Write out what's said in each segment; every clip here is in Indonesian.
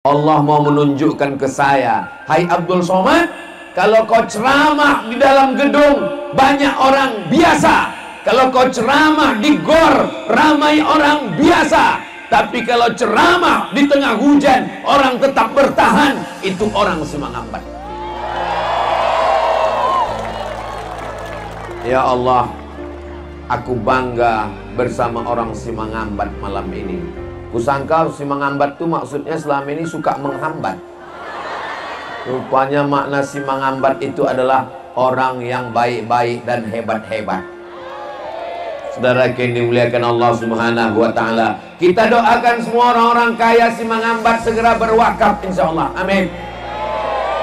Allah mau menunjukkan ke saya, hai Abdul Somad, kalau kau ceramah di dalam gedung banyak orang biasa, kalau kau ceramah di gor ramai orang biasa, tapi kalau ceramah di tengah hujan orang tetap bertahan, itu orang Simangambat. Ya Allah, aku bangga bersama orang Simangambat malam ini. Kusangka Simangambat itu maksudnya selama ini suka menghambat. Rupanya makna Simangambat itu adalah orang yang baik-baik dan hebat-hebat. Saudara yang dimuliakan Allah Subhanahu wa Ta'ala, kita doakan semua orang-orang kaya Simangambat segera berwakaf insyaallah. Amin.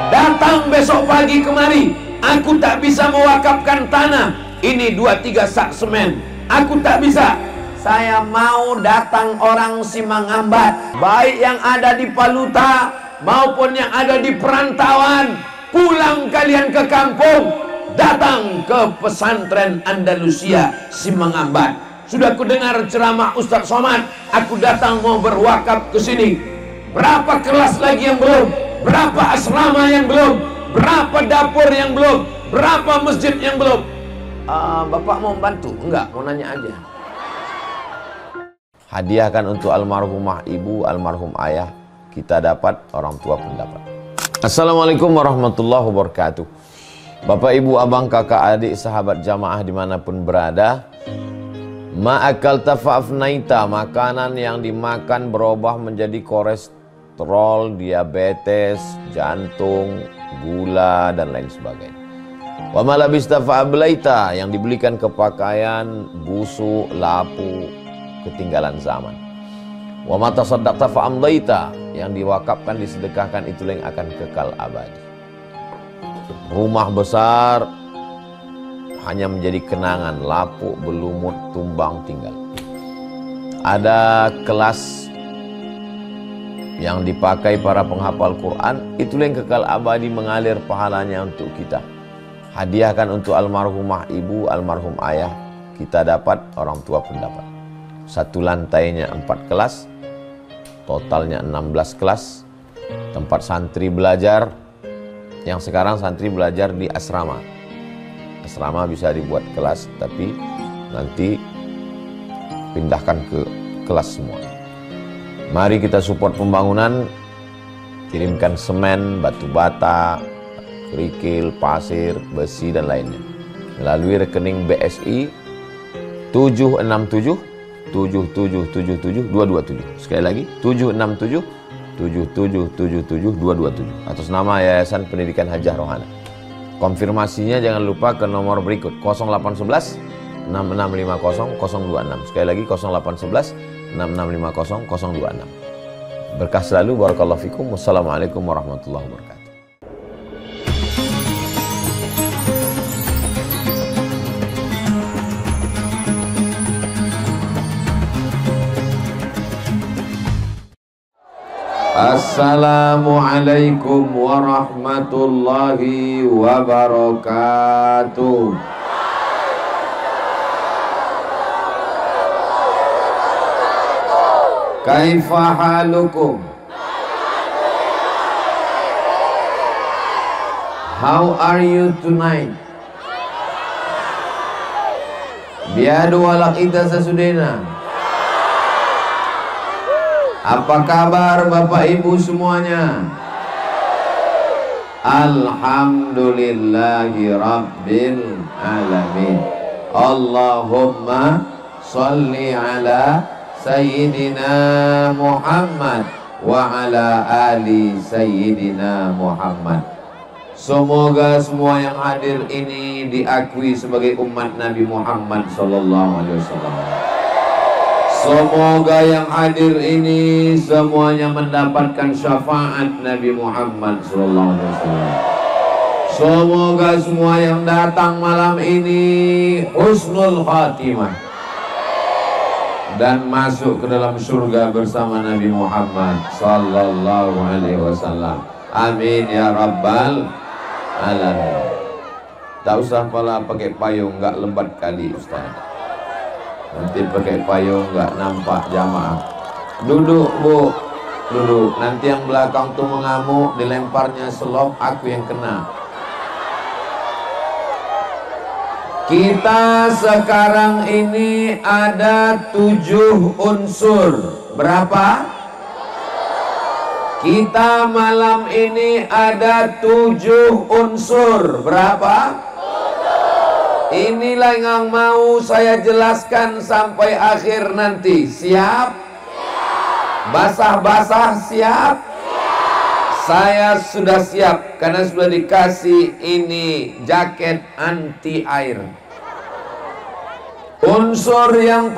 Datang besok pagi kemari. Aku tak bisa mewakafkan tanah. Ini 2-3 sak semen. Aku tak bisa. Saya mau datang orang Simangambat, baik yang ada di Paluta maupun yang ada di perantauan. Pulang kalian ke kampung, datang ke pesantren Andalusia Simangambat. Sudah ku dengar ceramah Ustaz Somad, aku datang mau berwakaf ke sini. Berapa kelas lagi yang belum? Berapa asrama yang belum? Berapa dapur yang belum? Berapa masjid yang belum? Bapak mau bantu? Enggak, mau nanya aja. Hadiahkan untuk almarhumah ibu, almarhum ayah. Kita dapat, orang tua pun dapat. Assalamualaikum warahmatullahi wabarakatuh. Bapak, ibu, abang, kakak, adik, sahabat jamaah dimanapun berada. Ma'akal tafa'afnaita, makanan yang dimakan berubah menjadi kolesterol, diabetes, jantung, gula, dan lain sebagainya. Wa malabista fa'ablaita, yang dibelikan ke pakaian, busuk, lapu, ketinggalan zaman. Wa mata saddaqta fa'amdaita, yang diwakafkan, disedekahkan, itulah yang akan kekal abadi. Rumah besar hanya menjadi kenangan, lapuk, berlumut, tumbang, tinggal. Ada kelas yang dipakai para penghafal Quran, itulah yang kekal abadi, mengalir pahalanya untuk kita. Hadiahkan untuk almarhumah ibu, almarhum ayah. Kita dapat, orang tua pun dapat. Satu lantainya 4 kelas, totalnya 16 kelas. Tempat santri belajar. Yang sekarang santri belajar di asrama. Asrama bisa dibuat kelas, tapi nanti pindahkan ke kelas semua. Mari kita support pembangunan. Kirimkan semen, batu bata, kerikil, pasir, besi, dan lainnya melalui rekening BSI 767 7777227. Sekali lagi 767 7777227 atas nama Yayasan Pendidikan Hajah Rohana. Konfirmasinya jangan lupa ke nomor berikut 0811 6650 026. Sekali lagi 0811 6650 026. Berkah selalu, barakallahu fikum. Wassalamualaikum warahmatullahi wabarakatuh. Assalamualaikum warahmatullahi wabarakatuh. Kaifa halukum? How are you tonight? Biadu walak ita sasudena. Apa kabar Bapak Ibu semuanya? Alhamdulillahi Rabbil Alamin. Allahumma salli ala Sayyidina Muhammad wa ala ali Sayyidina Muhammad. Semoga semua yang hadir ini diakui sebagai umat Nabi Muhammad sallallahu alaihi wasallam. Semoga yang hadir ini semuanya mendapatkan syafaat Nabi Muhammad SAW. Semoga semua yang datang malam ini husnul khatimah dan masuk ke dalam surga bersama Nabi Muhammad sallallahu alaihi wasallam. Amin ya rabbal alamin. Tak usah pala pakai payung, enggak lembat kali Ustaz. Nanti pakai payung nggak nampak jamaah. Duduk Bu, Duduk. Nanti yang belakang tuh mengamuk, dilemparnya selop, aku yang kena. Kita sekarang ini ada 7 unsur. Berapa? Kita malam ini ada 7 unsur. Berapa? Inilah yang mau saya jelaskan sampai akhir nanti. Siap? Basah-basah siap? Saya sudah siap karena sudah dikasih ini jaket anti air. Unsur yang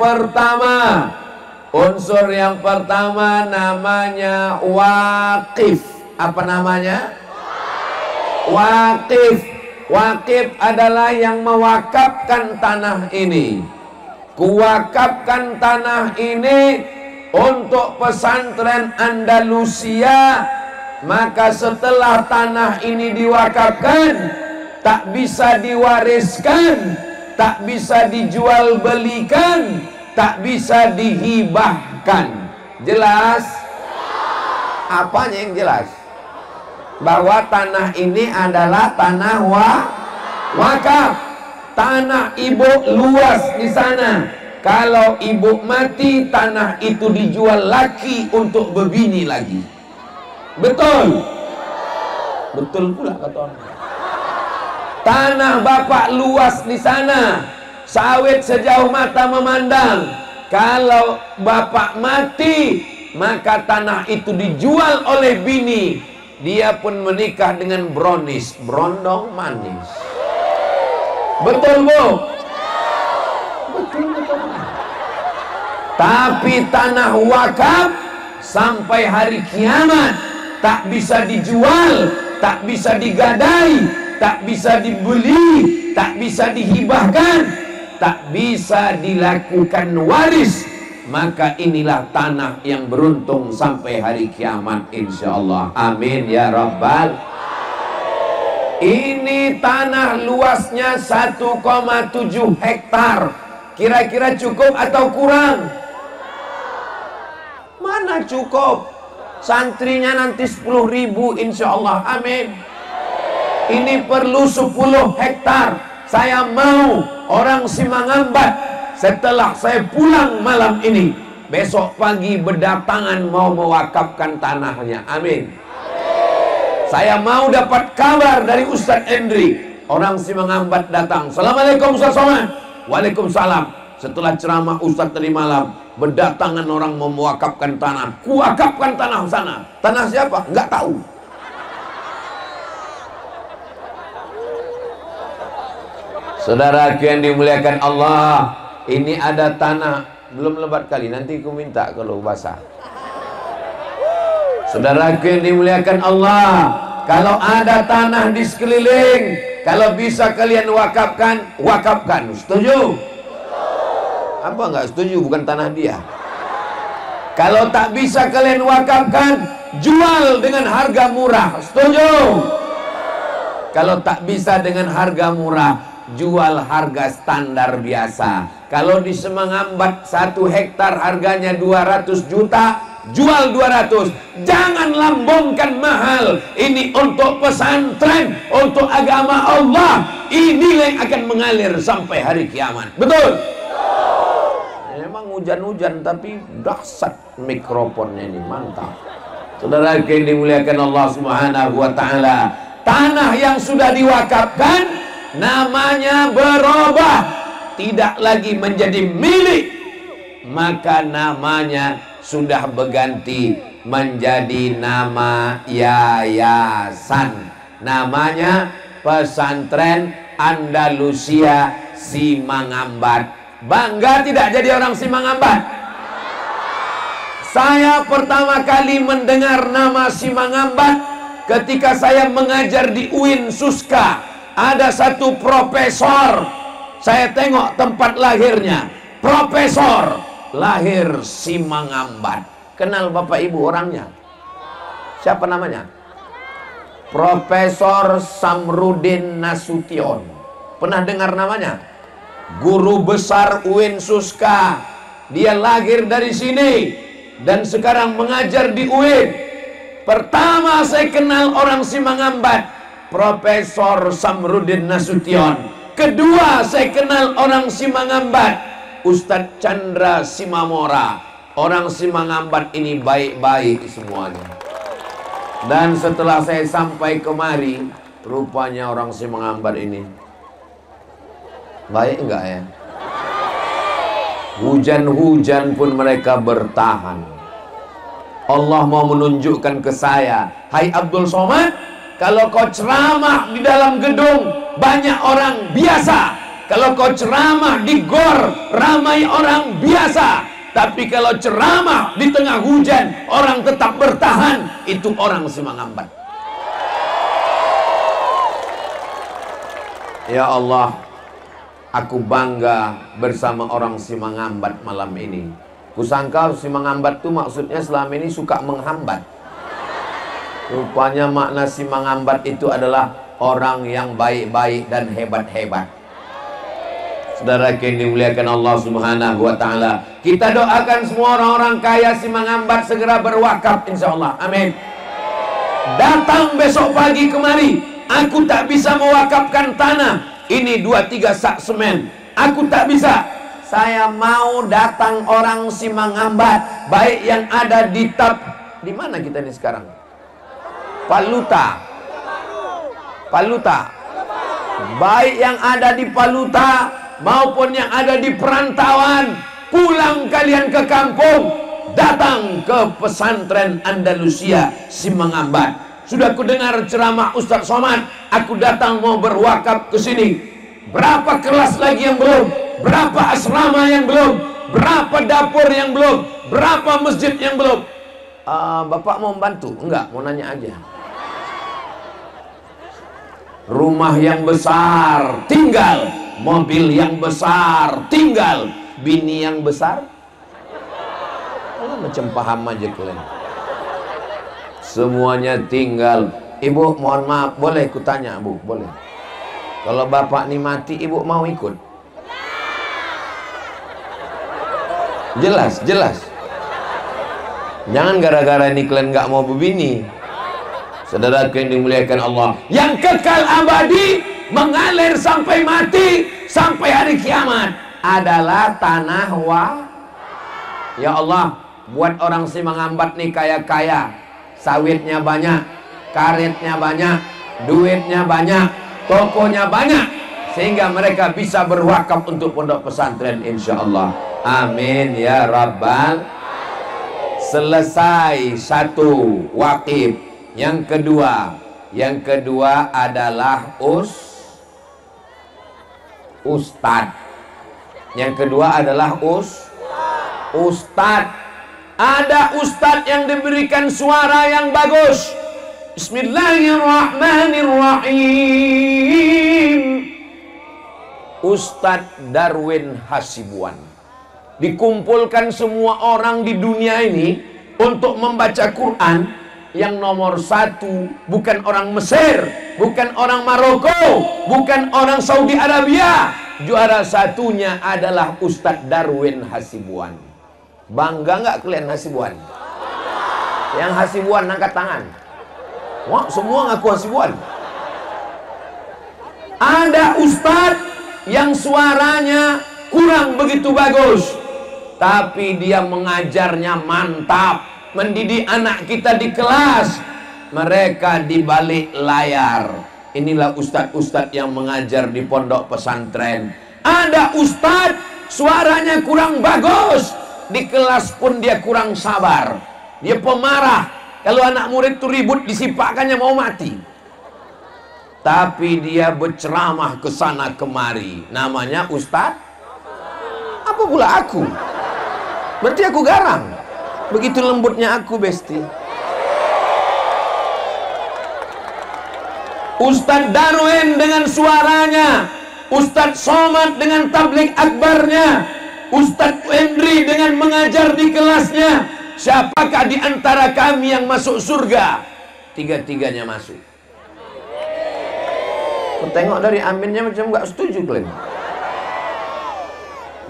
pertama namanya waqif. Apa namanya? Waqif. Waqif adalah yang mewakafkan tanah ini. Kuwakafkan tanah ini untuk pesantren Andalusia. Maka setelah tanah ini diwakafkan, tak bisa diwariskan, tak bisa dijual belikan, tak bisa dihibahkan. Jelas? Apanya yang jelas? Bahwa tanah ini adalah tanah wakaf. Tanah ibu luas di sana. Kalau ibu mati, tanah itu dijual laki untuk berbini lagi. Betul? Betul pula kata orang. Tanah bapak luas di sana, sawit sejauh mata memandang. Kalau bapak mati, maka tanah itu dijual oleh bini. Dia pun menikah dengan bronis, brondong manis. Betul bu? Betul, betul. Tapi tanah wakaf sampai hari kiamat tak bisa dijual, tak bisa digadai, tak bisa dibeli, tak bisa dihibahkan, tak bisa dilakukan waris. Maka inilah tanah yang beruntung sampai hari kiamat insyaallah. Amin ya rabbal. Ini tanah luasnya 1,7 hektar. Kira-kira cukup atau kurang? Mana cukup? Santrinya nanti 10.000 insyaallah. Amin. Ini perlu 10 hektar. Saya mau orang Simangambat setelah saya pulang malam ini, besok pagi berdatangan mau mewakafkan tanahnya. Amin. Saya mau dapat kabar dari Ustadz Endri. Orang Simangambat datang. Assalamualaikum Ustadz Somad. Waalaikumsalam. Setelah ceramah Ustadz tadi malam, berdatangan orang mau mewakafkan tanah. Kuwakafkan tanah sana. Tanah siapa? Enggak tahu. Saudara yang dimuliakan Allah, ini ada tanah, belum lebat kali, nanti aku minta kalau basah. Saudaraku yang dimuliakan Allah, kalau ada tanah di sekeliling, kalau bisa kalian wakafkan, wakafkan. Setuju? Apa enggak setuju? Bukan tanah dia. Kalau tak bisa kalian wakafkan, jual dengan harga murah. Setuju? Kalau tak bisa dengan harga murah, jual harga standar biasa. Kalau di Semangambat 1 hektar harganya 200 juta, jual 200. Jangan lambungkan mahal. Ini untuk pesantren, untuk agama Allah. Inilah yang akan mengalir sampai hari kiamat. Betul? Memang hujan-hujan tapi dahsyat mikrofonnya ini, mantap. Saudara yang dimuliakan Allah Subhanahu wa taala, tanah yang sudah diwakafkan namanya berubah, tidak lagi menjadi milik, maka namanya sudah berganti menjadi nama yayasan. Namanya Pesantren Andalusia Simangambat. Bangga tidak jadi orang Simangambat? Saya pertama kali mendengar nama Simangambat ketika saya mengajar di UIN Suska. Ada satu profesor, saya tengok tempat lahirnya, profesor, lahir Simangambat. Kenal Bapak Ibu orangnya? Siapa namanya? Profesor Samrudin Nasution. Pernah dengar namanya? Guru besar UIN Suska. Dia lahir dari sini. dan sekarang mengajar di UIN. Pertama saya kenal orang Simangambat, Profesor Samrudin Nasution. Kedua saya kenal orang Simangambat, Ustadz Chandra Simamora. Orang Simangambat ini baik-baik semuanya. Dan setelah saya sampai kemari, rupanya orang Simangambat ini baik enggak ya? Hujan-hujan pun mereka bertahan. Allah mau menunjukkan ke saya, hai Abdul Somad, kalau kau ceramah di dalam gedung banyak orang biasa, kalau kau ceramah di gor ramai orang biasa, tapi kalau ceramah di tengah hujan orang tetap bertahan, itu orang Simangambat. Ya Allah, aku bangga bersama orang Simangambat malam ini. Kusangka Simangambat itu maksudnya selama ini suka menghambat. Rupanya makna Simangambat itu adalah orang yang baik-baik dan hebat-hebat. Saudara yang dimuliakan Allah Subhanahu wa Ta'ala, kita doakan semua orang-orang kaya Simangambat segera berwakaf insyaallah. Amin. Datang besok pagi kemari. Aku tak bisa mewakafkan tanah. Ini 2-3 sak semen. Aku tak bisa. Saya mau datang orang Simangambat, baik yang ada di di mana kita ini sekarang? Paluta. Baik yang ada di Paluta maupun yang ada di perantauan, pulang kalian ke kampung, datang ke pesantren Andalusia Simangambat. Sudah ku dengar ceramah Ustadz Somad, aku datang mau berwakaf ke sini. Berapa kelas lagi yang belum? Berapa asrama yang belum? Berapa dapur yang belum? Berapa masjid yang belum? Bapak mau membantu? Enggak, mau nanya aja. Rumah yang besar tinggal, mobil yang besar tinggal, bini yang besar macam paham aja kalian. Semuanya tinggal. Ibu mohon maaf, boleh kutanya Bu? Boleh. Kalau bapak nih mati, ibu mau ikut? Jelas. Jangan gara-gara ini kalian nggak mau berbini. Saudara yang dimuliakan Allah, yang kekal abadi mengalir sampai mati, sampai hari kiamat adalah tanah Ya Allah, buat orang Simangambat nih kaya-kaya, sawitnya banyak, karetnya banyak, duitnya banyak, tokonya banyak, sehingga mereka bisa berwakaf untuk pondok pesantren insyaallah. Amin ya rabbal. Selesai satu wakif. Yang kedua adalah ustad. Yang kedua adalah ustad. Ada ustad yang diberikan suara yang bagus. Bismillahirrahmanirrahim. Ustadz Darwin Hasibuan. Dikumpulkan semua orang di dunia ini untuk membaca Quran. Yang nomor 1 bukan orang Mesir, bukan orang Maroko, bukan orang Saudi Arabia. Juara satunya adalah Ustadz Darwin Hasibuan. Bangga nggak kalian Hasibuan? Yang Hasibuan angkat tangan. Wah, semua ngaku Hasibuan. Ada ustadz yang suaranya kurang begitu bagus, tapi dia mengajarnya mantap. Mendidik anak kita di kelas, mereka di balik layar. Inilah ustadz-ustadz yang mengajar di pondok pesantren. Ada ustadz suaranya kurang bagus, di kelas pun dia kurang sabar. Dia pemarah. Kalau anak murid itu ribut, disipakkannya mau mati. Tapi dia berceramah ke sana kemari. Namanya ustadz. Apa pula aku? Berarti aku garang. Begitu lembutnya aku, besti. Ustadz Darwin dengan suaranya, Ustadz Somad dengan tablik akbarnya, Ustadz Hendri dengan mengajar di kelasnya. Siapakah di antara kami yang masuk surga? Tiga-tiganya masuk. Aku tengok dari aminnya macam nggak setuju kalian.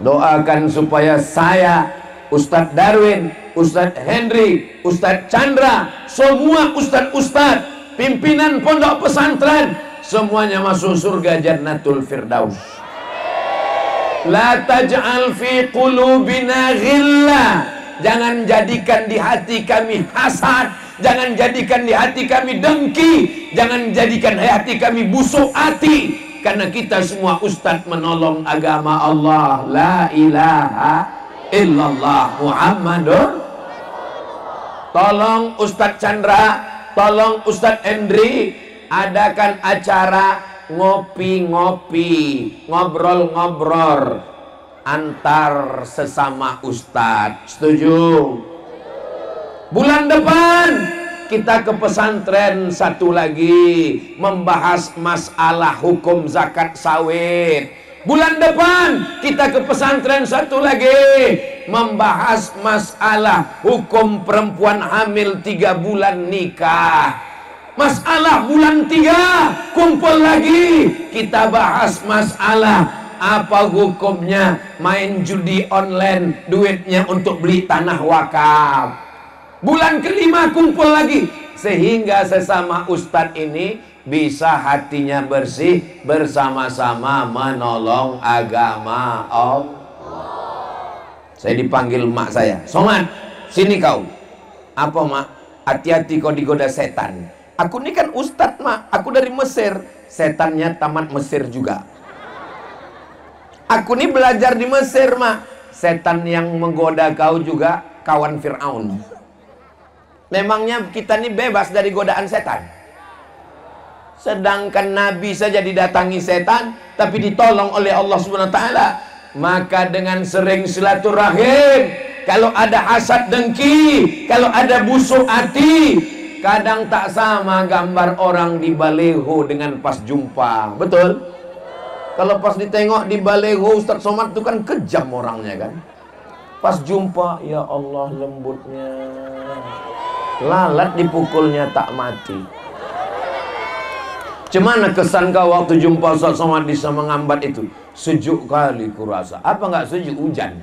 Doakan supaya saya Ustadz Darwin, Ustadz Henry, Ustadz Chandra, semua ustadz-ustadz pimpinan pondok pesantren, semuanya masuk surga Jannatul Firdaus. La taj'al fi qulubina ghilla, jangan jadikan di hati kami hasad, jangan jadikan di hati kami dengki, jangan jadikan di hati kami busuk hati, karena kita semua ustadz menolong agama Allah. La ilaha illallah Muhammadur. Tolong Ustadz Chandra, tolong Ustadz Hendri, adakan acara ngopi-ngopi, ngobrol-ngobrol antar sesama ustadz. Setuju? Bulan depan kita ke pesantren satu lagi, membahas masalah hukum zakat sawit. Bulan depan kita ke pesantren satu lagi, membahas masalah hukum perempuan hamil 3 bulan nikah. Masalah bulan 3 kumpul lagi, kita bahas masalah apa hukumnya main judi online, duitnya untuk beli tanah wakaf. Bulan kelima kumpul lagi, sehingga sesama ustadz ini bisa hatinya bersih, bersama-sama menolong agama Allah. Saya dipanggil mak saya, Somad, sini kau. Apa mak? Hati-hati kau digoda setan. Aku ini kan ustadz mak, aku dari Mesir. Setannya tamat Mesir juga. Aku ini belajar di Mesir mak. Setan yang menggoda kau juga kawan Fir'aun. Memangnya kita ini bebas dari godaan setan? Sedangkan Nabi saja didatangi setan, tapi ditolong oleh Allah Subhanahu wa Ta'ala. Maka dengan sering silaturahim, kalau ada hasad dengki, kalau ada busuk hati, kadang tak sama gambar orang di baleho dengan pas jumpa. Betul? Kalau pas ditengok di baleho Ustadz Somad itu kan kejam orangnya kan. Pas jumpa, ya Allah lembutnya, lalat dipukulnya tak mati. Cemana kesan kau waktu jumpa Ustadz Somad sama ngambat itu? Sejuk kali kurasa. Apa nggak sejuk? Hujan.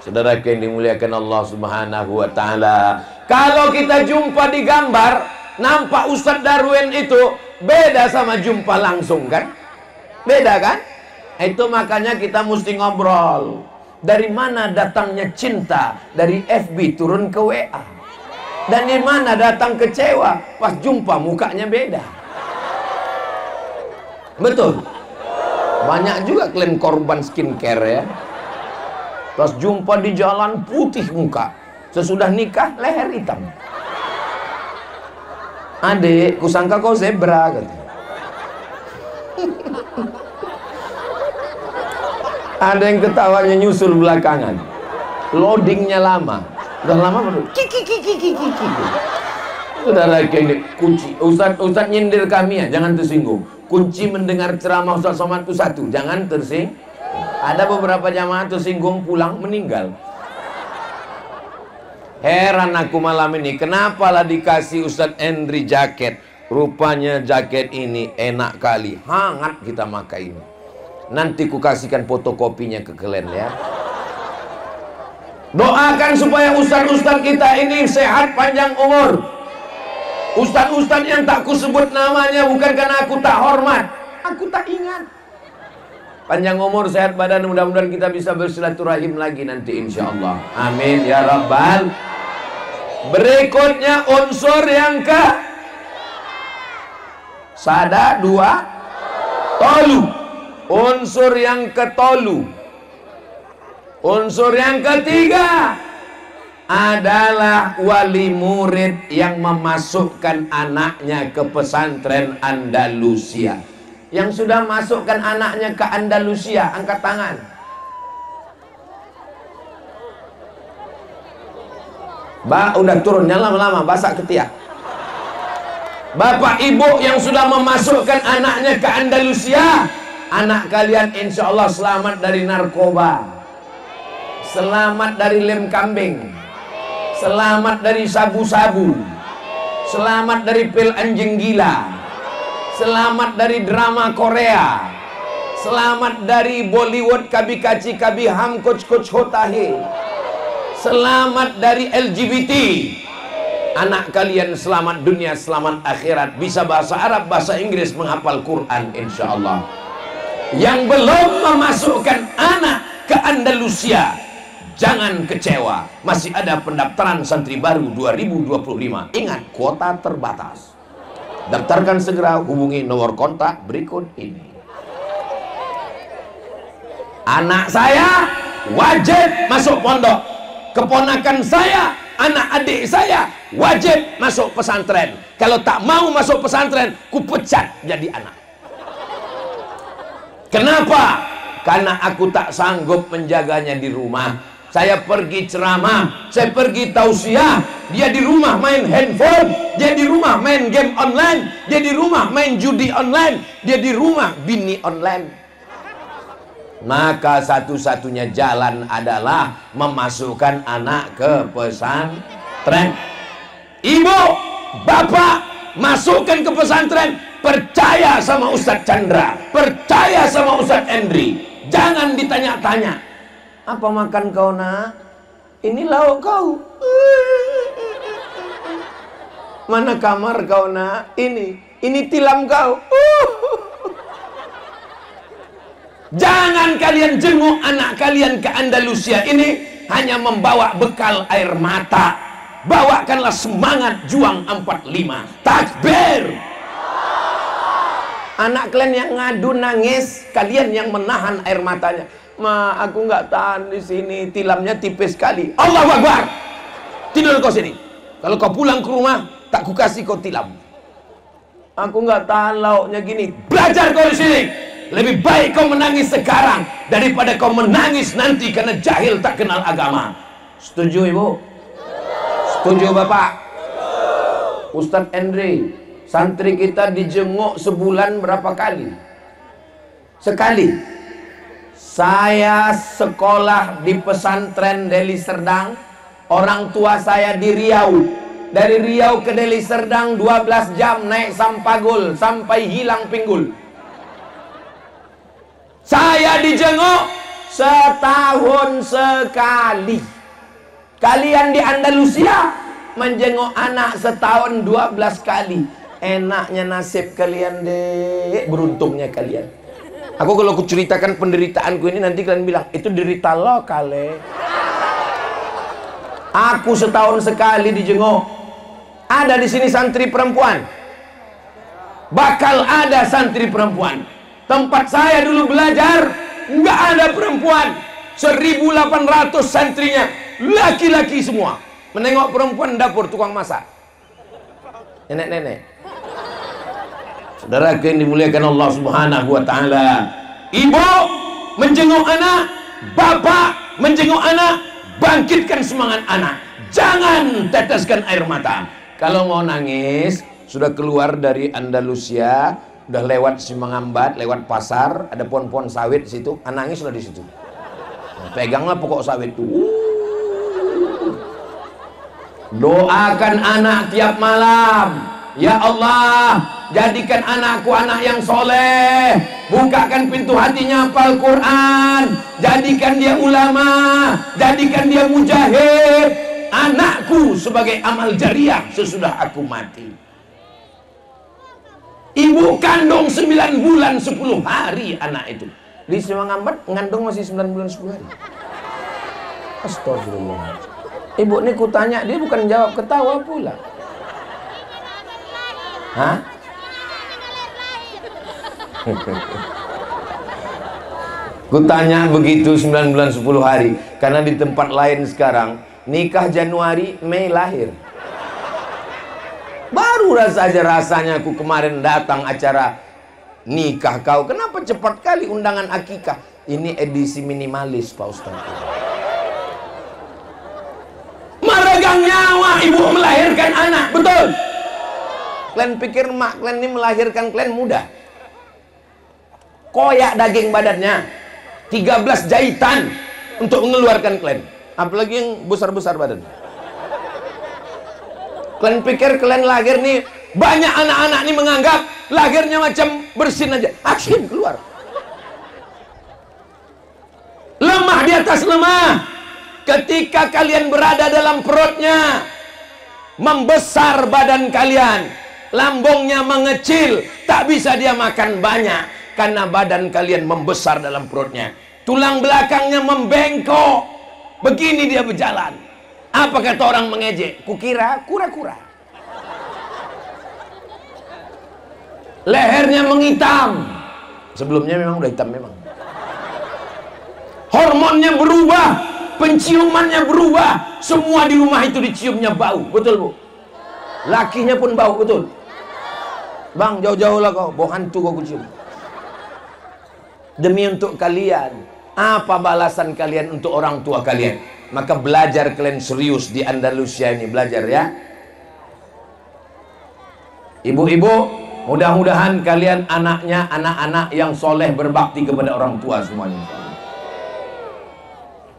Saudara yang dimuliakan Allah Subhanahu wa Ta'ala, kalau kita jumpa di gambar, nampak Ustadz Darwin itu beda sama jumpa langsung kan? Beda kan? Itu makanya kita mesti ngobrol. Dari mana datangnya cinta? Dari FB turun ke WA. Dan di mana datang kecewa? Pas jumpa mukanya beda. Betul? Banyak juga klaim korban skincare ya. Pas jumpa di jalan putih muka, sesudah nikah leher hitam. Adik, kusangka kau zebra kata. Ada yang ketawanya nyusul belakangan. Loadingnya lama. Udah lama baru kiki. Saudara kayak kunci Ustadz nyindir kami ya, jangan tersinggung. Kunci mendengar ceramah Ustadz Somad itu satu, jangan tersinggung. Ada beberapa jamaah tersinggung pulang meninggal. Heran aku malam ini, kenapa lah dikasih Ustadz Hendri jaket? Rupanya jaket ini enak kali, hangat kita pakai ini. Nanti ku kasihkan fotokopinya ke kalian ya. Doakan supaya ustadz-ustadz kita ini sehat panjang umur. Ustadz-ustadz yang tak ku sebut namanya bukan karena aku tak hormat, aku tak ingat. Panjang umur, sehat badan, mudah-mudahan kita bisa bersilaturahim lagi nanti insya Allah. Amin ya Rabbal. Berikutnya unsur yang ke sada dua tolu. Unsur yang ketolu. Unsur yang ketiga adalah wali murid yang memasukkan anaknya ke pesantren Andalusia. Yang sudah masukkan anaknya ke Andalusia, angkat tangan. Udah turunnya lama-lama, basah ketiak. Bapak ibu yang sudah memasukkan anaknya ke Andalusia, anak kalian insya Allah selamat dari narkoba, selamat dari lem kambing, selamat dari sabu-sabu, selamat dari pil anjing gila, selamat dari drama Korea, Selamat dari Bollywood, kabi kaci kabi ham coach coach hotahe. Selamat dari LGBT. Anak kalian selamat dunia, selamat akhirat. Bisa bahasa Arab, bahasa Inggris, menghafal Quran insya Allah. Yang belum memasukkan anak ke Andalusia, jangan kecewa. Masih ada pendaftaran santri baru 2025. Ingat, kuota terbatas. Daftarkan segera, hubungi nomor kontak berikut ini. Anak saya wajib masuk pondok. Keponakan saya, anak adik saya wajib masuk pesantren. Kalau tak mau masuk pesantren, ku pecat jadi anak. Kenapa? Karena aku tak sanggup menjaganya di rumah. Saya pergi ceramah, saya pergi tausiah, dia di rumah main handphone, dia di rumah main game online, dia di rumah main judi online, dia di rumah bini online. Maka satu-satunya jalan adalah memasukkan anak ke pesantren. Ibu, bapak, masukkan ke pesantren. Percaya sama Ustadz Chandra, percaya sama Ustadz Endri. Jangan ditanya-tanya, apa makan kau nak? Ini lauk kau. Mana kamar kau nak? Ini tilam kau. Jangan kalian jenguk anak kalian ke Andalusia ini hanya membawa bekal air mata. Bawakanlah semangat juang 45. Takbir. Anak kalian yang ngadu nangis, kalian yang menahan air matanya. Ma, aku nggak tahan di sini, tilamnya tipis sekali. Allahu Akbar. Tidur kau sini. Kalau kau pulang ke rumah, tak kukasih kau tilam. Aku nggak tahan lauknya gini. Belajar kau di sini. Lebih baik kau menangis sekarang daripada kau menangis nanti karena jahil tak kenal agama. Setuju ibu? Setuju bapak? Ustadz Endri, santri kita dijenguk sebulan berapa kali? Sekali. Saya sekolah di pesantren Deli Serdang. Orang tua saya di Riau. Dari Riau ke Deli Serdang 12 jam naik Sampagul sampai hilang pinggul. Saya dijenguk setahun sekali. Kalian di Andalusia menjenguk anak setahun 12 kali. Enaknya nasib kalian deh. Beruntungnya kalian. Aku kalau aku ceritakan penderitaanku ini, nanti kalian bilang itu derita lo kali. Aku setahun sekali dijenguk. Ada di sini santri perempuan. Bakal ada santri perempuan. Tempat saya dulu belajar nggak ada perempuan. 1.800 santrinya laki-laki semua. Menengok perempuan dapur tukang masak. Nenek-nenek. Saudara yang dimuliakan Allah Subhanahu wa taala. Ibu menjenguk anak, bapak menjenguk anak, bangkitkan semangat anak. Jangan teteskan air mata. Kalau mau nangis, sudah keluar dari Andalusia, udah lewat Simangambat, lewat pasar, ada pohon-pohon sawit di situ, nangis sudah di situ. Nah, peganglah pokok sawit itu. Doakan anak tiap malam. Ya Allah, jadikan anakku anak yang soleh. Bukakan pintu hatinya hafal Quran. Jadikan dia ulama. Jadikan dia mujahid. Anakku sebagai amal jariah sesudah aku mati. Ibu kandung 9 bulan 10 hari anak itu. Di Simangambat ngandung masih 9 bulan 10 hari. Astagfirullah. Ibu ini kutanya, dia bukan jawab, ketawa pula. Hah? Kutanya begitu 9 bulan 10 hari. Karena di tempat lain sekarang nikah Januari, Mei lahir. Baru rasanya aku kemarin datang acara nikah kau. Kenapa cepat kali undangan akikah? Ini edisi minimalis Pak Ustaz. Meregang nyawa ibu melahirkan anak, betul? Kalian pikir mak kalian ini melahirkan kalian mudah? Koyak daging badannya, 13 jahitan untuk mengeluarkan kalian. Apalagi yang besar-besar badan. Kalian pikir kalian lahir nih, banyak anak-anak nih menganggap lahirnya macam bersin aja. Asin keluar. di atas lemah. Ketika kalian berada dalam perutnya, membesar badan kalian, lambungnya mengecil, tak bisa dia makan banyak karena badan kalian membesar dalam perutnya. Tulang belakangnya membengkok, begini dia berjalan. Apa kata orang mengejek? Kukira kura-kura. Lehernya menghitam, sebelumnya memang udah hitam memang. Hormonnya berubah, penciumannya berubah, semua di rumah itu diciumnya bau, betul Bu? Lakinya pun bau, betul? Bang, jauh-jauh lah kau, bau hantu kau cium. Demi untuk kalian, apa balasan kalian untuk orang tua kalian? Maka belajar kalian serius di Andalusia ini, belajar ya. Ibu-ibu, mudah-mudahan kalian anaknya anak-anak yang soleh berbakti kepada orang tua semuanya.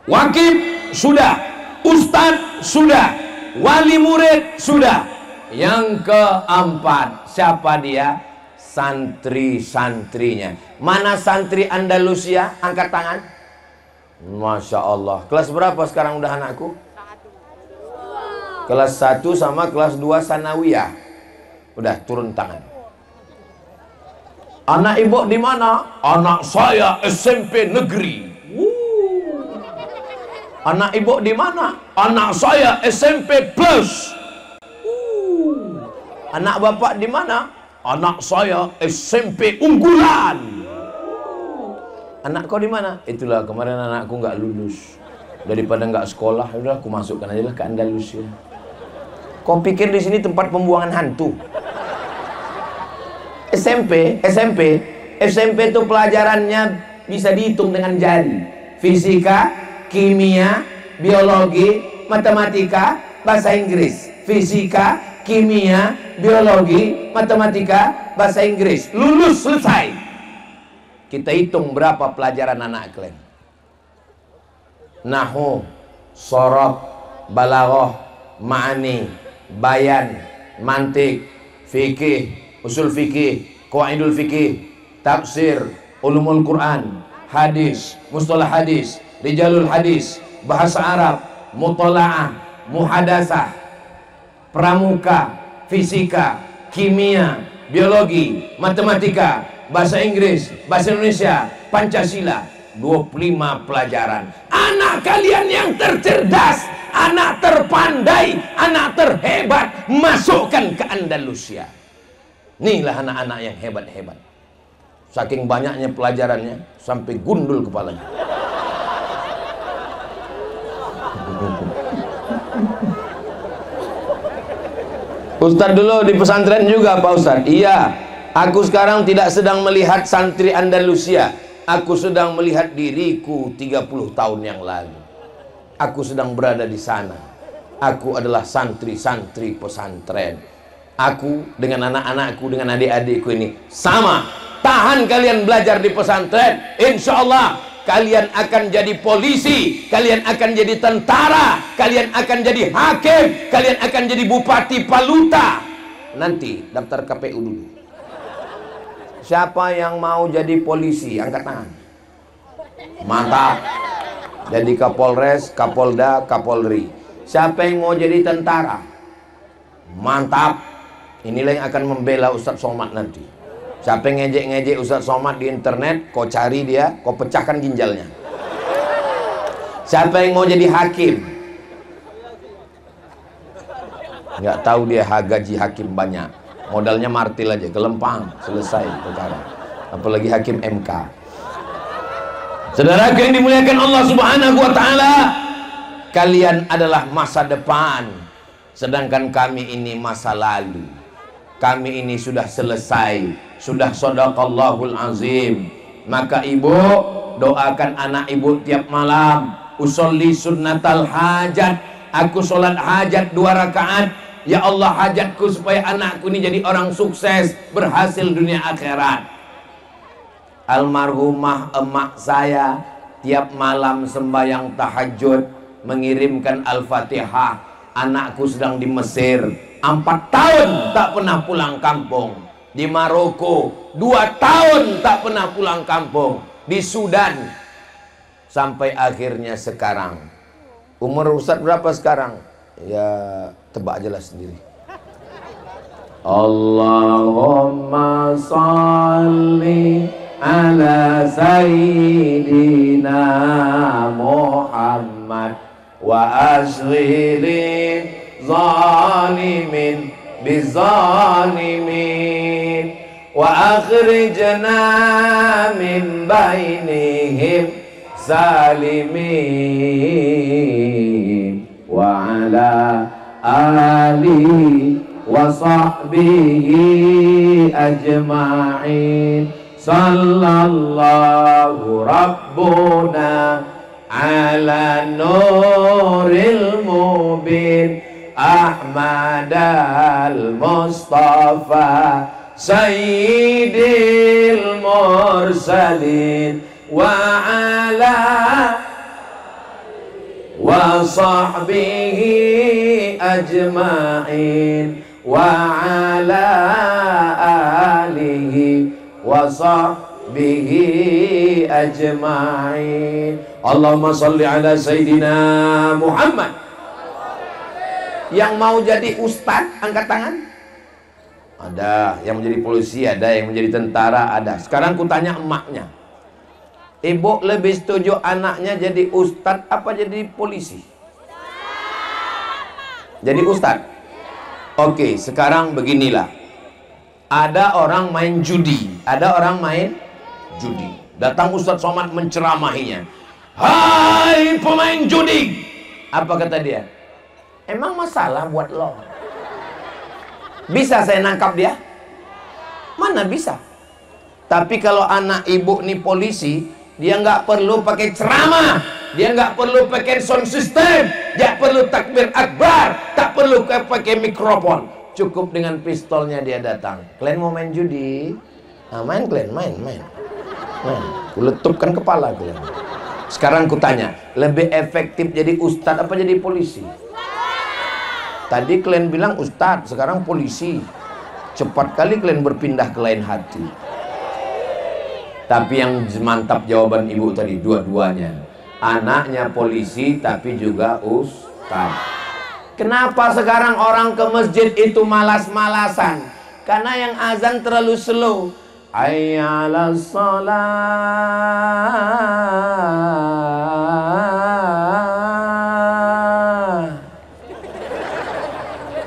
Wakil sudah, ustadz sudah, wali murid sudah. Yang keempat, siapa dia? Santri-santrinya. Mana santri Andalusia? Angkat tangan. Masya Allah. Kelas berapa sekarang udah anakku? Kelas 1 sama kelas 2 sanawiyah. Udah turun tangan. Anak ibu di mana? Anak saya SMP negeri. Anak ibu di mana? Anak saya SMP plus. Anak bapak di mana? Anak saya SMP unggulan. Anak kau di mana? Itulah kemarin anakku nggak lulus. Daripada nggak sekolah, udah aku masukkan aja lah ke Andalusia. Kau pikir di sini tempat pembuangan hantu? SMP itu pelajarannya bisa dihitung dengan jari. Fisika, kimia, biologi, matematika, bahasa Inggris. Fisika, kimia, biologi, matematika, bahasa Inggris. Lulus, selesai. Kita hitung berapa pelajaran anak kalian. Nahwu, sorof, balaghah, ma'ani, bayan, mantik, fikih, usul fikih, qawaidul fikih, tafsir, ulumul Quran, hadis, mustalah hadis, rijalul hadis, bahasa Arab, mutola'ah, muhadasah, pramuka, fisika, kimia, biologi, matematika, bahasa Inggris, bahasa Indonesia, Pancasila. 25 pelajaran. Anak kalian yang tercerdas, anak terpandai, anak terhebat, masukkan ke Andalusia. Inilah anak-anak yang hebat-hebat. Saking banyaknya pelajarannya sampai gundul kepalanya. Ustadz dulu di pesantren juga Pak Ustadz. Iya, aku sekarang tidak sedang melihat santri Andalusia. Aku sedang melihat diriku 30 tahun yang lalu. Aku sedang berada di sana. Aku adalah santri-santri pesantren. Aku dengan anak-anakku, dengan adik-adikku ini sama. Tahan kalian belajar di pesantren, insya Allah kalian akan jadi polisi, kalian akan jadi tentara, kalian akan jadi hakim, kalian akan jadi bupati Paluta. Nanti daftar KPU dulu. Siapa yang mau jadi polisi? Angkat tangan. Mantap. Jadi Kapolres, Kapolda, Kapolri. Siapa yang mau jadi tentara? Mantap. Inilah yang akan membela Ustadz Somad nanti. Siapa yang ngejek-ngejek Ustadz Somad di internet, kau cari dia, kau pecahkan ginjalnya. Siapa yang mau jadi hakim? Nggak tahu dia gaji hakim banyak. Modalnya martil aja, kelempang, selesai perkara. Apalagi hakim MK. Saudara yang dimuliakan Allah Subhanahu wa taala, kalian adalah masa depan, sedangkan kami ini masa lalu. Kami ini sudah selesai, sudah shadaqallahul azim. Maka ibu doakan anak ibu tiap malam. Usolli sunnatal hajat. Aku sholat hajat 2 rakaat. Ya Allah, hajatku supaya anakku ini jadi orang sukses, berhasil dunia akhirat. Almarhumah emak saya tiap malam sembahyang tahajud mengirimkan Al-Fatihah. Anakku sedang di Mesir, 4 tahun tak pernah pulang kampung. Di Maroko 2 tahun tak pernah pulang kampung. Di Sudan Sampai akhirnya sekarang. Umur Ustaz berapa sekarang? Ya tebak aja lah sendiri. Allahumma salli ala sayyidina Muhammad wa ashghili zalimin bizalimin wa akhrijna min bainihim salimin wa ala alihi wa sahbihi ajma'in sallallahu rabbuna ala nuril mubin Ahmad al-Mustafa sayyidil mursalin wa ala wa sahbihi ajma'in wa ala alihi wa sahbihi ajma'in. Allahumma salli ala sayyidina Muhammad. Yang mau jadi ustadz angkat tangan. Ada yang menjadi polisi, ada yang menjadi tentara, ada. Sekarang kutanya emaknya, ibu lebih setuju anaknya jadi ustadz apa jadi polisi? Jadi ustadz. Oke, sekarang beginilah. Ada orang main judi, ada orang main judi. Datang Ustadz Somad menceramahinya. Hai pemain judi. Apa kata dia? Emang masalah buat lo? Bisa saya nangkap dia? Mana bisa? Tapi kalau anak ibu nih polisi, dia nggak perlu pakai ceramah, dia nggak perlu pakai sound system, dia perlu takbir akbar, tak perlu pakai mikrofon, cukup dengan pistolnya dia datang. Kalian mau main judi? Nah, main kalian, main. Kuletupkan kepala kalian. Sekarang kutanya, lebih efektif jadi ustadz apa jadi polisi? Tadi kalian bilang ustadz, sekarang polisi. Cepat kali kalian berpindah ke lain hati. Tapi yang mantap jawaban ibu tadi, dua-duanya. Anaknya polisi tapi juga ustadz. Kenapa sekarang orang ke masjid itu malas-malasan? Karena yang azan terlalu slow. Hayya 'alas shalah.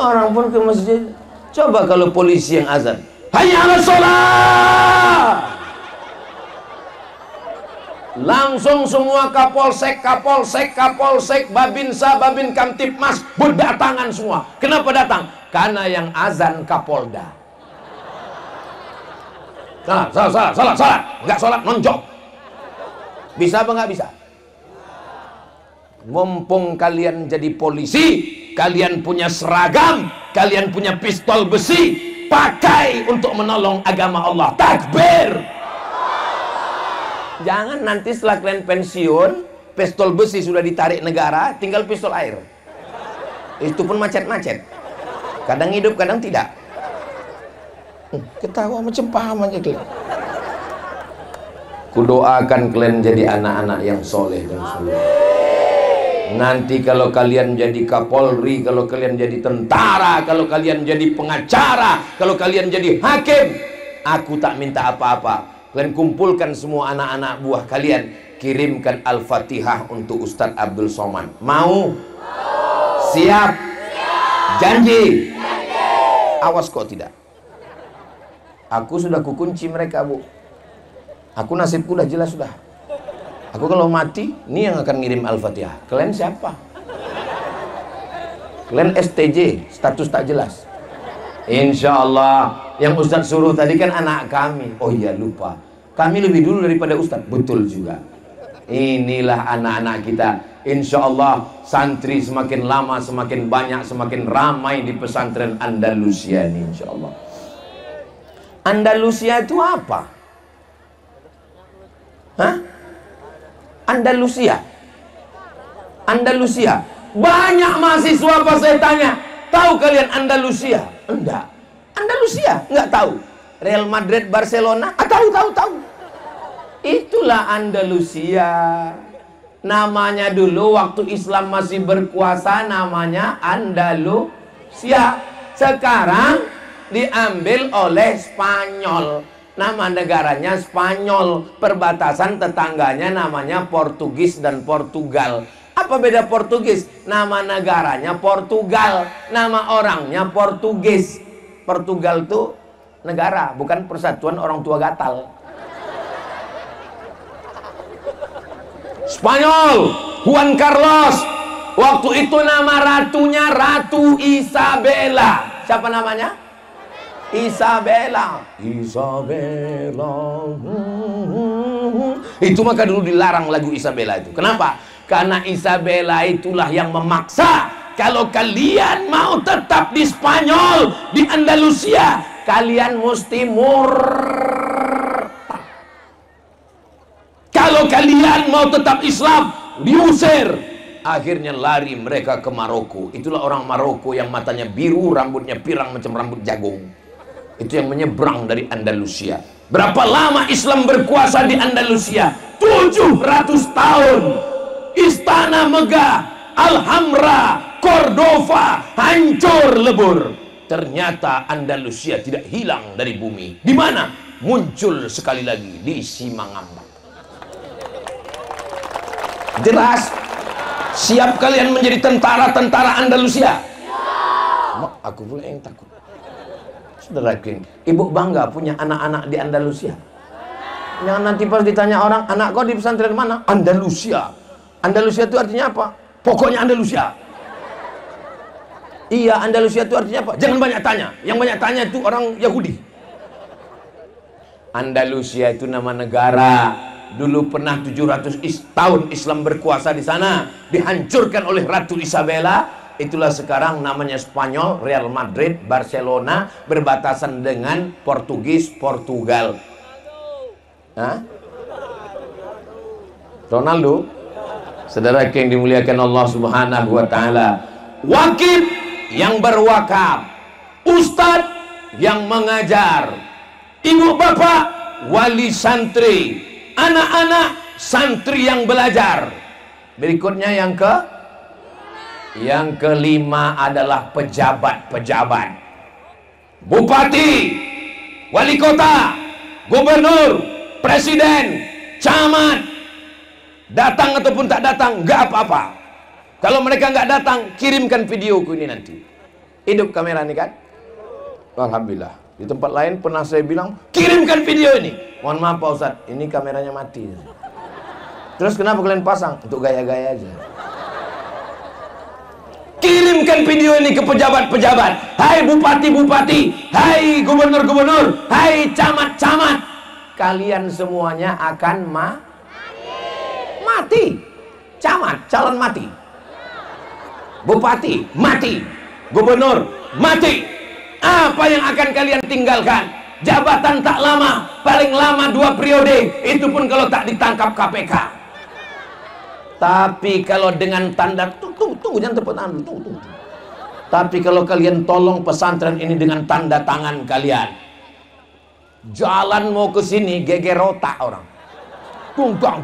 Orang pun ke masjid. Coba kalau polisi yang azan, hayya 'alas shalah. Langsung semua kapolsek, babinsa, babin kamtipmas berdatangan semua. Kenapa datang? Karena yang azan Kapolda. Salah. Nggak sholat, nonjok. Bisa apa nggak bisa? Mumpung kalian jadi polisi, kalian punya seragam, kalian punya pistol besi, pakai untuk menolong agama Allah. Takbir! Jangan nanti setelah kalian pensiun, pistol besi sudah ditarik negara, tinggal pistol air. Itu pun macet-macet. Kadang hidup, kadang tidak. Ketawa macam paham aja kalian. Kudoakan kalian jadi anak-anak yang soleh dan soleh. Nanti kalau kalian jadi Kapolri, kalau kalian jadi tentara, kalau kalian jadi pengacara, kalau kalian jadi hakim, aku tak minta apa-apa. Kalian kumpulkan semua anak-anak buah kalian, kirimkan Al-Fatihah untuk Ustadz Abdul Somad. Mau? Siap? Janji? Awas kok tidak. Aku sudah kukunci mereka, Bu. Aku nasibku udah jelas sudah. Aku kalau mati, ini yang akan ngirim Al-Fatihah. Kalian siapa? Kalian STJ, status tak jelas. Insya Allah. Yang Ustadz suruh tadi kan anak kami. Oh iya, lupa. Kami lebih dulu daripada Ustadz. Betul juga. Inilah anak-anak kita. Insya Allah santri semakin lama, semakin banyak, semakin ramai di pesantren Andalusia ini, insya Allah. Andalusia itu apa? Hah? Andalusia. Banyak mahasiswa pas saya tanya, tahu kalian Andalusia? Enggak. Andalusia enggak tahu. Real Madrid, Barcelona, tahu. Itulah Andalusia. Namanya dulu waktu Islam masih berkuasa namanya Andalusia. Sekarang diambil oleh Spanyol. Nama negaranya Spanyol. Perbatasan tetangganya namanya Portugis dan Portugal. Apa beda Portugis? Nama negaranya Portugal, nama orangnya Portugis. Portugal itu negara, bukan persatuan orang tua gatal. Spanyol, Juan Carlos. Waktu itu nama ratunya Ratu Isabella. Siapa namanya? Isabella. Isabella. Itu maka dulu dilarang lagu Isabella itu. Kenapa? Karena Isabella itulah yang memaksa. Kalau kalian mau tetap di Spanyol, di Andalusia, kalian mesti kalau kalian mau tetap Islam, diusir. Akhirnya lari mereka ke Maroko. Itulah orang Maroko yang matanya biru, rambutnya pirang macam rambut jagung. Itu yang menyeberang dari Andalusia. Berapa lama Islam berkuasa di Andalusia? 700 tahun. Istana megah, Alhambra, Cordova hancur lebur. Ternyata Andalusia tidak hilang dari bumi. Di mana? Muncul sekali lagi di Simangambang. Jelas? Siap kalian menjadi tentara-tentara Andalusia? Aku pula yang takut. Saudara King, ibu bangga punya anak-anak di Andalusia. Yang nanti pas ditanya orang, anak kau di pesantren mana? Andalusia. Andalusia itu artinya apa? Pokoknya Andalusia. Iya, Andalusia itu artinya apa? Jangan banyak tanya. Yang banyak tanya itu orang Yahudi. Andalusia itu nama negara. Dulu pernah 700 tahun Islam berkuasa di sana, dihancurkan oleh Ratu Isabella. Itulah sekarang namanya Spanyol, Real Madrid, Barcelona, berbatasan dengan Portugis, Portugal. Hah? Ronaldo? Saudara yang dimuliakan Allah Subhanahu wa taala. Wakif yang berwakaf, ustadz yang mengajar, ibu bapak wali santri, anak-anak santri yang belajar. Berikutnya yang kelima adalah pejabat-pejabat. Bupati, wali kota, gubernur, presiden, camat. Datang ataupun tak datang, nggak apa-apa. Kalau mereka nggak datang, kirimkan videoku ini nanti. Hidup kamera ini kan? Alhamdulillah. Di tempat lain pernah saya bilang, kirimkan video ini. Mohon maaf Pak Ustadz, ini kameranya mati. Terus kenapa kalian pasang? Untuk gaya-gaya aja. Kirimkan video ini ke pejabat-pejabat. Hai bupati-bupati, hai gubernur-gubernur, hai camat-camat. Kalian semuanya akan mati. Camat, calon mati. Bupati, mati. Gubernur, mati. Apa yang akan kalian tinggalkan? Jabatan tak lama, paling lama 2 periode. Itu pun kalau tak ditangkap KPK. Tapi kalau dengan tanda tunggu jangan tepuk tangan, tunggu. Tapi kalau kalian tolong pesantren ini dengan tanda tangan kalian, jalan mau ke sini geger otak orang. Tungtang.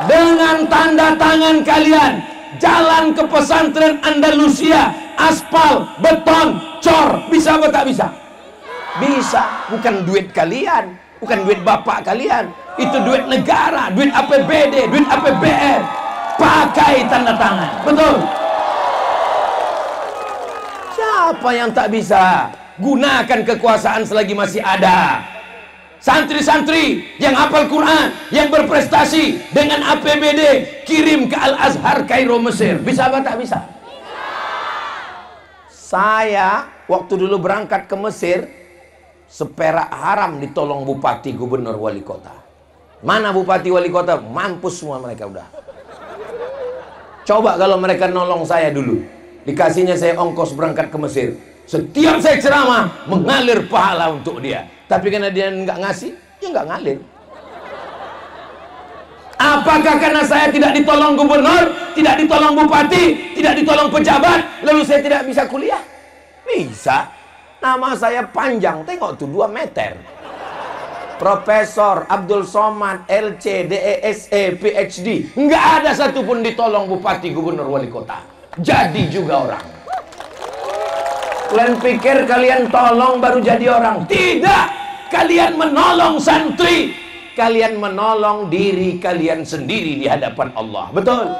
Dengan tanda tangan kalian, jalan ke pesantren Andalusia, aspal, beton, cor, bisa apa tak bisa? Bisa. Bukan duit kalian, bukan duit bapak kalian, itu duit negara, duit APBD, duit APBN. Pakai tanda tangan, betul? Siapa yang tak bisa? Gunakan kekuasaan selagi masih ada. Santri-santri yang hafal Quran, yang berprestasi dengan APBD, kirim ke Al-Azhar Kairo Mesir. Bisa apa tak bisa? Saya waktu dulu berangkat ke Mesir, seperak haram ditolong bupati, gubernur, wali kota. Mana bupati, wali kota? Mampus semua mereka udah. Coba kalau mereka nolong saya dulu, dikasihnya saya ongkos berangkat ke Mesir. Setiap saya ceramah mengalir pahala untuk dia. Tapi karena dia nggak ngasih, ya nggak ngalir. Apakah karena saya tidak ditolong gubernur, tidak ditolong bupati, tidak ditolong pejabat, lalu saya tidak bisa kuliah? Bisa. Nama saya panjang, tengok tuh 2 meter. Profesor Abdul Somad, LC, DESE, PhD, nggak ada satupun ditolong bupati, gubernur, wali kota. Jadi juga orang. Kalian pikir kalian tolong baru jadi orang? Tidak. Kalian menolong santri, kalian menolong diri kalian sendiri di hadapan Allah. Betul?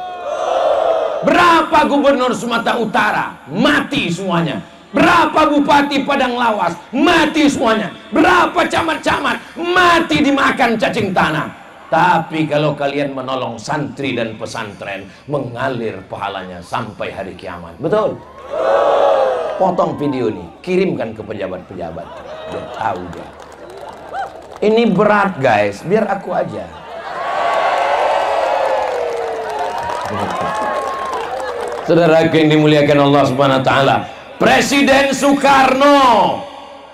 Berapa gubernur Sumatera Utara mati semuanya? Berapa bupati Padang Lawas mati semuanya? Berapa camat-camat mati dimakan cacing tanah? Tapi kalau kalian menolong santri dan pesantren, mengalir pahalanya sampai hari kiamat. Betul? Potong video ini, kirimkan ke pejabat-pejabat. Biar tahu dia. Ini berat guys, biar aku aja. Saudara yang dimuliakan Allah Subhanahu wa taala, Presiden Soekarno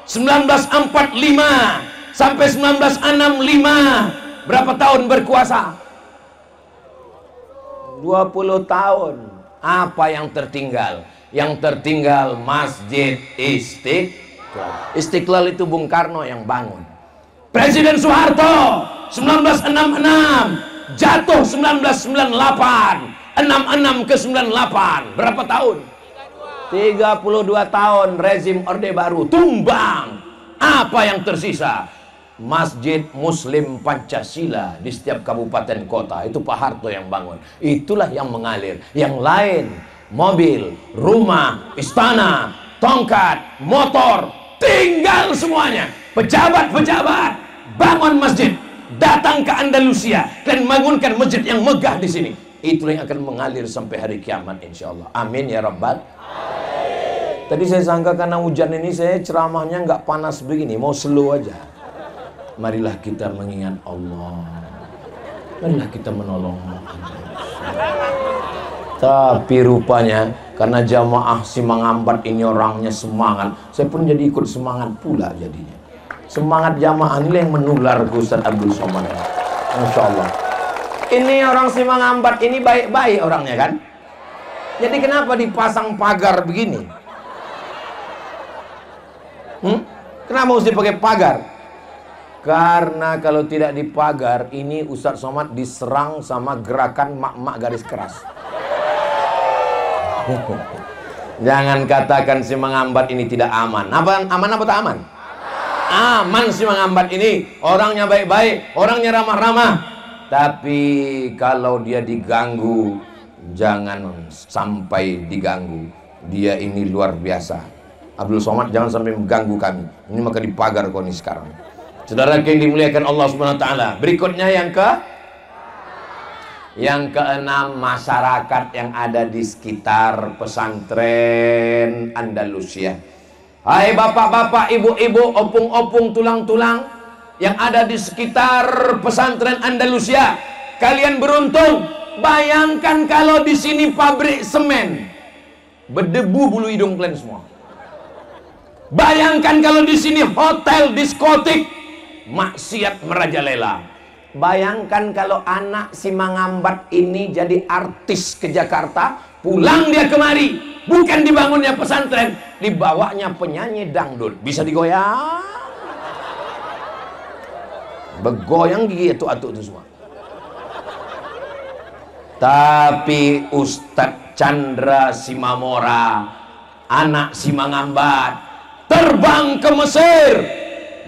1945 sampai 1965 berapa tahun berkuasa? 20 tahun. Apa yang tertinggal? Yang tertinggal Masjid Istiqlal. Istiqlal itu Bung Karno yang bangun. Presiden Soeharto 1966 jatuh 1998, 66 ke 98 berapa tahun? 32 tahun rezim Orde Baru tumbang. Apa yang tersisa? Masjid Muslim Pancasila di setiap kabupaten kota. Itu Pak Harto yang bangun. Itulah yang mengalir. Yang lain, mobil, rumah, istana, tongkat, motor, tinggal semuanya. Pejabat-pejabat bangun masjid, datang ke Andalusia dan bangunkan masjid yang megah di sini. Itulah yang akan mengalir sampai hari kiamat insyaallah. Amin ya rabbal. Tadi saya sangka karena hujan ini saya ceramahnya nggak panas begini, mau slow aja. Marilah kita mengingat Allah. Marilah kita menolong Allah. Tapi rupanya karena jamaah Simangambat ini orangnya semangat, saya pun jadi ikut semangat pula jadinya. Semangat jamaah ini yang menular ke Ustaz Abdul Somad. Masya Allah. Ini orang Simangambat ini baik-baik orangnya kan? Jadi kenapa dipasang pagar begini? Kenapa mesti pakai pagar? Karena kalau tidak dipagar, ini Ustadz Somad diserang sama gerakan mak-mak garis keras. Jangan katakan Simangambat ini tidak aman. Aman apa tak aman? Aman Simangambat ini. Orangnya baik-baik, orangnya ramah-ramah. Tapi kalau dia diganggu, jangan sampai diganggu. Dia ini luar biasa. Abdul Somad jangan sampai mengganggu kami. Ini maka dipagar kau ini sekarang. Saudara yang dimuliakan Allah Subhanahu wa taala. Berikutnya yang keenam, masyarakat yang ada di sekitar pesantren Andalusia. Hai bapak-bapak, ibu-ibu, opung-opung, tulang-tulang yang ada di sekitar pesantren Andalusia, kalian beruntung. Bayangkan kalau di sini pabrik semen, berdebu bulu hidung kalian semua. Bayangkan kalau di sini hotel, diskotik, maksiat merajalela. Bayangkan kalau anak Simangambat ini jadi artis ke Jakarta, pulang dia kemari, bukan dibangunnya pesantren, dibawanya penyanyi dangdut, bisa digoyang, begoyang gigi atuk-atuk itu semua. Tapi Ustadz Chandra Simamora, anak Simangambat, terbang ke Mesir,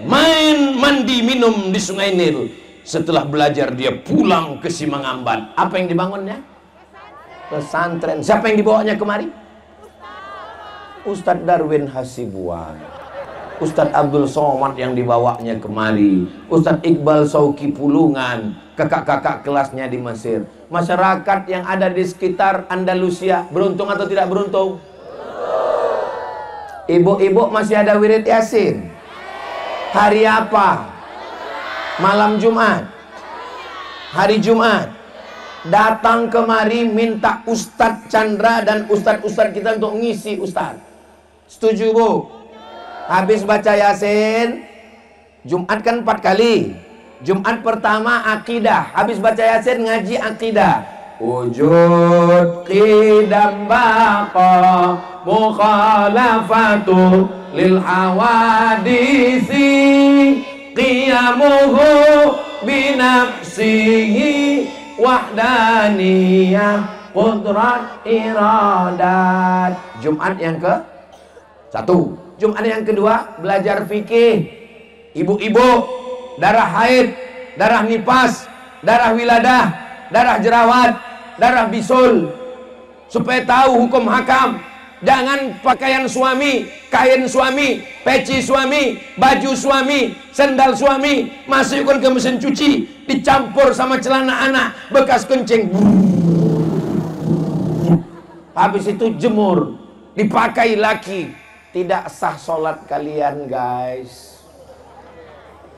main mandi minum di Sungai Nil. Setelah belajar dia pulang ke Simangambat. Apa yang dibangunnya? Pesantren. Siapa yang dibawanya kemari? Ustadz Darwin Hasibuan, Ustadz Abdul Somad yang dibawanya kemari, Ustadz Iqbal Sauki Pulungan, kakak-kakak kelasnya di Mesir. Masyarakat yang ada di sekitar Andalusia beruntung atau tidak beruntung? Ibu-ibu masih ada wirid Yasin. Hari apa? Malam Jumat. Hari Jumat. Datang kemari minta Ustadz Chandra dan Ustadz-Ustadz kita untuk ngisi Ustadz. Setuju Bu? Habis baca Yasin, Jumat kan 4 kali. Jumat pertama akidah. Habis baca Yasin ngaji akidah. Wujud qidam baqa mukhalafatu lil hawadisi qiyamuhu binafsihi wahdaniyah qudrat iradat. Jumat yang ke satu. Jumat yang kedua belajar fikih. Ibu-ibu, darah haid, darah nifas, darah wiladah, darah jerawat, darah bisul, supaya tahu hukum hakam. Jangan pakaian suami, kain suami, peci suami, baju suami, sendal suami masukkan ke mesin cuci, dicampur sama celana anak bekas kencing, habis itu jemur, dipakai laki. Tidak sah sholat kalian, guys.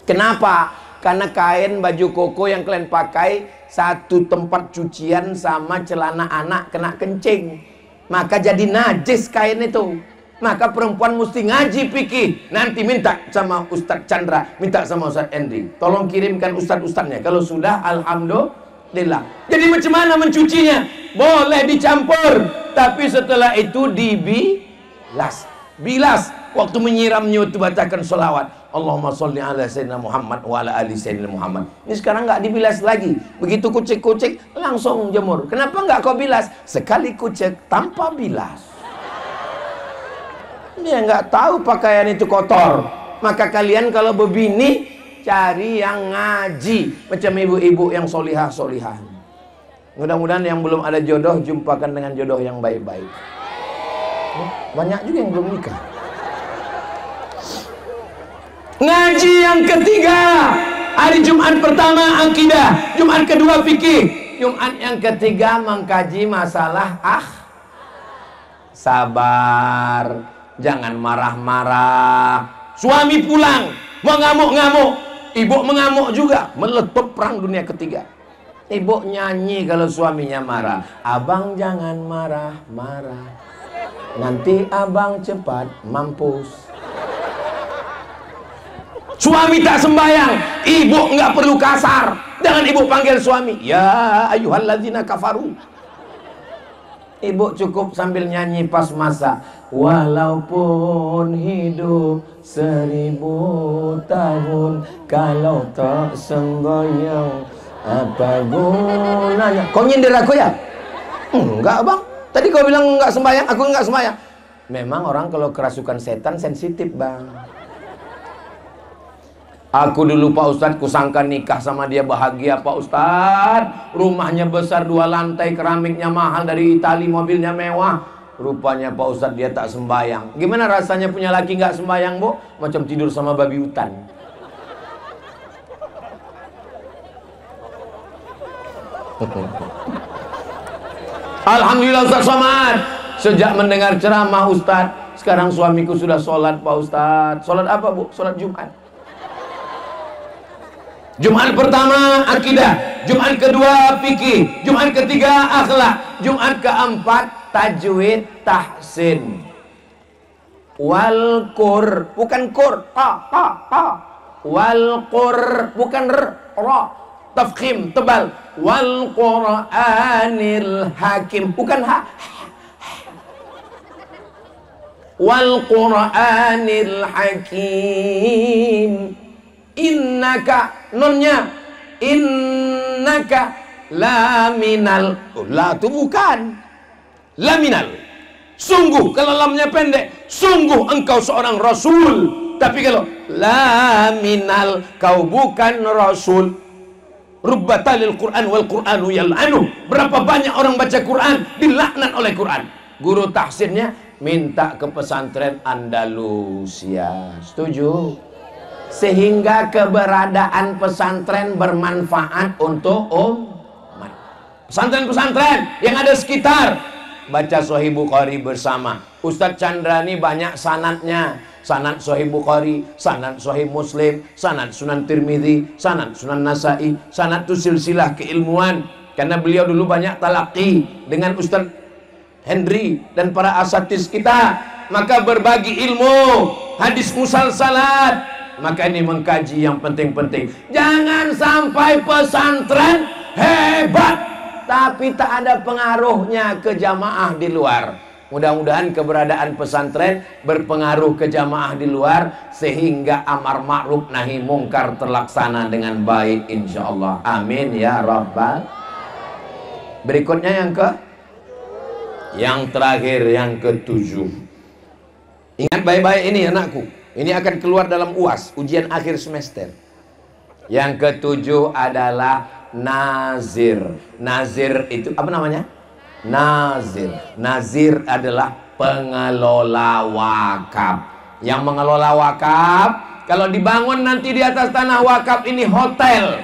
Kenapa? Karena kain baju koko yang kalian pakai satu tempat cucian sama celana anak kena kencing, maka jadi najis kain itu. Maka perempuan mesti ngaji fikih. Nanti minta sama Ustadz Chandra, minta sama Ustadz Endri, tolong kirimkan ustadz-ustadznya. Kalau sudah, alhamdulillah. Jadi macam mana mencucinya? Boleh dicampur, tapi setelah itu dibilas. Bilas waktu menyiramnya, itu bacakan sholawat, Allahumma sholli ala sayyidina Muhammad wa ala ali sayyidina Muhammad. Ini sekarang nggak dibilas lagi. Begitu kucek-kucek langsung jemur. Kenapa nggak kau bilas? Sekali kucek tanpa bilas. Dia nggak tahu pakaian itu kotor. Maka kalian kalau berbini cari yang ngaji, macam ibu-ibu yang solihah-solihah. Mudah-mudahan yang belum ada jodoh jumpakan dengan jodoh yang baik-baik. Banyak juga yang belum nikah. Ngaji yang ketiga, hari Jumat pertama akidah, Jumat kedua fikih, Jumat yang ketiga mengkaji masalah sabar, jangan marah-marah. Suami pulang mengamuk-ngamuk, ibu mengamuk juga, meletup perang dunia ketiga. Ibu nyanyi kalau suaminya marah, abang jangan marah-marah, nanti abang cepat mampus. Suami tak sembahyang, ibu nggak perlu kasar. Jangan ibu panggil suami, ya ayyuhalladzina kafaru. Ibu cukup sambil nyanyi pas masak, walaupun hidup 1000 tahun, kalau tak sembahyang apa gunanya? Kau nyindir aku ya? Enggak bang, tadi kau bilang enggak sembahyang, aku enggak sembahyang. Memang orang kalau kerasukan setan sensitif bang. Aku dulu Pak Ustadz, kusangka nikah sama dia bahagia Pak Ustadz. Rumahnya besar 2 lantai, keramiknya mahal dari Itali, mobilnya mewah. Rupanya Pak Ustadz dia tak sembahyang. Gimana rasanya punya laki nggak sembahyang bu? Macam tidur sama babi hutan. Alhamdulillah Ustadz Somad, sejak mendengar ceramah Ustadz, sekarang suamiku sudah sholat Pak Ustadz. Sholat apa bu? Sholat Jumat. Jumat pertama akidah, Jumat kedua fikih, Jumat ketiga akhlak, Jumat keempat tajwid tahsin. Wal qur, bukan qur, wal qur, bukan ra, tafkhim tebal. Wal qur'anil hakim, bukan ha. Wal qur'anil hakim. Innaka, nonnya innaka laminal, la itu bukan laminal, sungguh. Kalau lamnya pendek, sungguh engkau seorang rasul. Tapi kalau laminal, kau bukan rasul. Rubbatalil Quran wal Quranu yal'anu. Berapa banyak orang baca Quran dilaknat oleh Quran. Guru tahsinnya minta ke pesantren Andalusia. Setuju? Sehingga keberadaan pesantren bermanfaat untuk umat. Pesantren-pesantren yang ada sekitar baca Sahih Bukhari bersama. Ustadz Chandra ini banyak sanadnya. Sanad Sahih Bukhari, sanad Sahih Muslim, sanad Sunan Tirmidzi, sanad Sunan Nasai. Sanad itu silsilah keilmuan. Karena beliau dulu banyak talaqi dengan Ustadz Hendri dan para asatidz kita. Maka berbagi ilmu, hadis musalsalat. Maka ini mengkaji yang penting-penting. Jangan sampai pesantren hebat tapi tak ada pengaruhnya ke jamaah di luar. Mudah-mudahan keberadaan pesantren berpengaruh ke jamaah di luar, sehingga amar ma'ruf nahi mungkar terlaksana dengan baik insyaallah. Amin ya rabbal. Berikutnya yang terakhir, yang ketujuh. Ingat baik-baik ini anakku. Ini akan keluar dalam UAS, ujian akhir semester. Yang ketujuh adalah nazir. Nazir itu apa namanya? Nazir. Nazir adalah pengelola wakaf. Yang mengelola wakaf, kalau dibangun nanti di atas tanah wakaf ini hotel.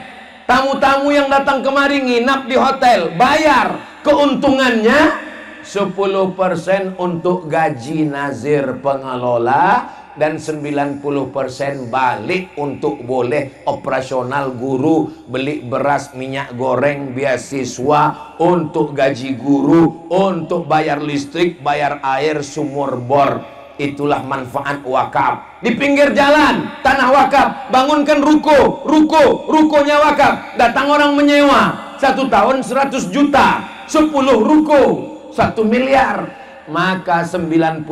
Tamu-tamu yang datang kemari nginap di hotel, bayar. Keuntungannya 10% untuk gaji nazir pengelola, dan 90% balik untuk boleh operasional guru, beli beras, minyak goreng, beasiswa, untuk gaji guru, untuk bayar listrik, bayar air, sumur bor. Itulah manfaat wakaf. Di pinggir jalan, tanah wakaf, bangunkan rukonya wakaf. Datang orang menyewa, 1 tahun 100 juta, 10 ruko 1 miliar. Maka 90%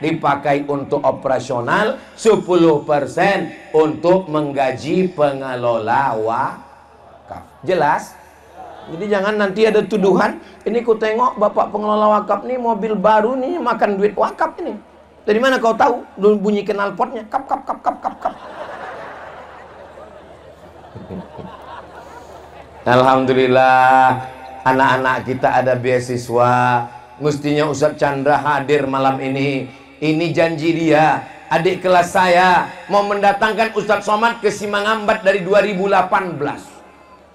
dipakai untuk operasional, 10% untuk menggaji pengelola wakaf. Jelas? Jadi jangan nanti ada tuduhan, ini ku tengok bapak pengelola wakaf nih mobil baru nih makan duit wakaf ini. Dari mana kau tahu? Bunyi knalpotnya, kap. Alhamdulillah, anak-anak kita ada beasiswa. Mestinya Ustadz Chandra hadir malam ini. Ini janji dia, adik kelas saya mau mendatangkan Ustadz Somad ke Simangambat dari 2018.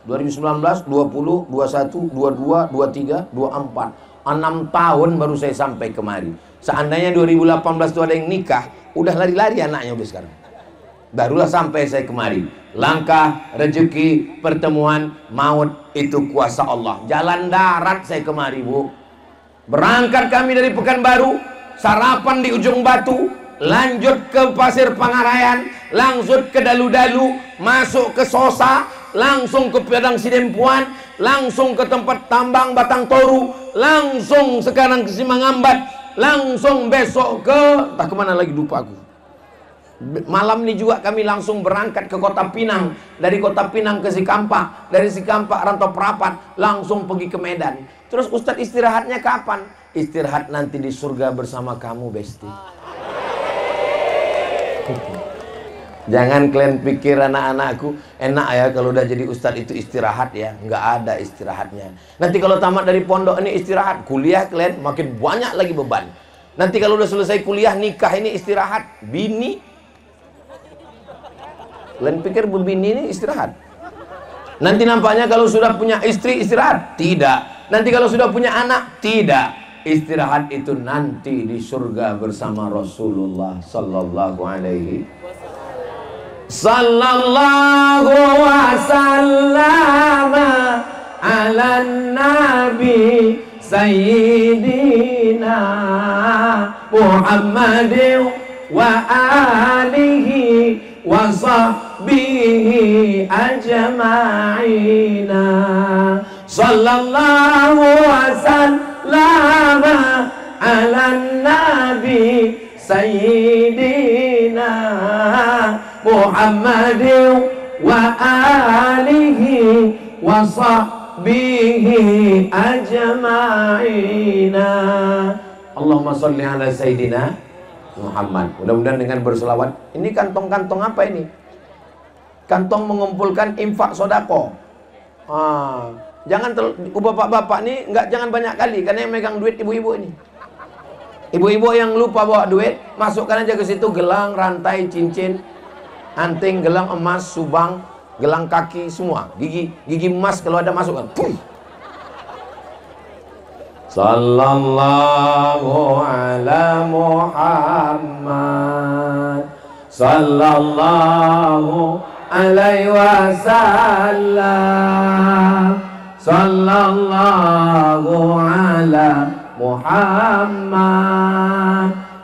2019, 20, 21, 22, 23, 24. 6 tahun baru saya sampai kemari. Seandainya 2018 itu ada yang nikah, udah lari-lari anaknya udah sekarang. Barulah sampai saya kemari. Langkah, rezeki, pertemuan, maut itu kuasa Allah. Jalan darat saya kemari, Bu. Berangkat kami dari Pekanbaru, sarapan di Ujung Batu, lanjut ke Pasir Pangarayan, langsung ke Dalu-Dalu, masuk ke Sosa, langsung ke Padang Sidempuan, langsung ke tempat tambang Batang Toru, langsung sekarang ke Simangambat, langsung besok ke entah kemana lagi, lupa aku. Malam ini juga kami langsung berangkat ke Kota Pinang, dari Kota Pinang ke Sikampak, dari Sikampak Rantau Perapat, langsung pergi ke Medan. Terus Ustadz istirahatnya kapan? Istirahat nanti di surga bersama kamu, Besti. Jangan kalian pikir anak-anakku enak ya kalau udah jadi ustadz itu istirahat ya. Nggak ada istirahatnya. Nanti kalau tamat dari pondok ini istirahat, kuliah kalian makin banyak lagi beban. Nanti kalau udah selesai kuliah, nikah ini istirahat. Bini, kalian pikir berbini ini istirahat? Nanti nampaknya kalau sudah punya istri istirahat? Tidak. Nanti kalau sudah punya anak? Tidak. Istirahat itu nanti di surga bersama Rasulullah sallallahu alaihi sallallahu wasallam ala nabi sayyidina Muhammadin wa alihi wa sahbihi ajma'ina sallallahu wasallam ala nabi sayyidina Muhammadin wa alihi wa sahbihi ajma'ina. Allahumma sholli ala sayyidina Muhammad. Mudah-mudahan dengan berselawat. Ini kantong-kantong apa ini? Kantong mengumpulkan infak sodako. Jangan bapak-bapak nih jangan banyak kali, karena yang megang duit ibu-ibu ini. Ibu-ibu yang lupa bawa duit, masukkan aja ke situ gelang, rantai, cincin, anting, gelang emas, subang, gelang kaki, semua. Gigi emas kalau ada masukkan. Sallallahu ala Muhammad, sallallahu alaihi wasallam, sallallahu ala Muhammad,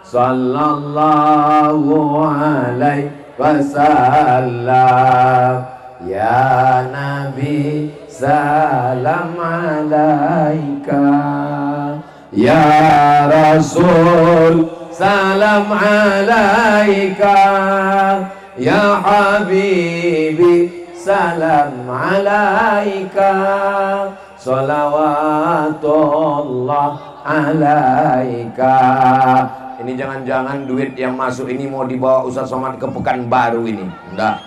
sallallahu alaihi wasallam. Ya Nabi, salam alaika. Ya Rasul salam alaika, ya Habibi salam alaika, salawatullah alaika. Ini jangan-jangan duit yang masuk ini mau dibawa Ustaz Somad ke Pekanbaru ini. Enggak.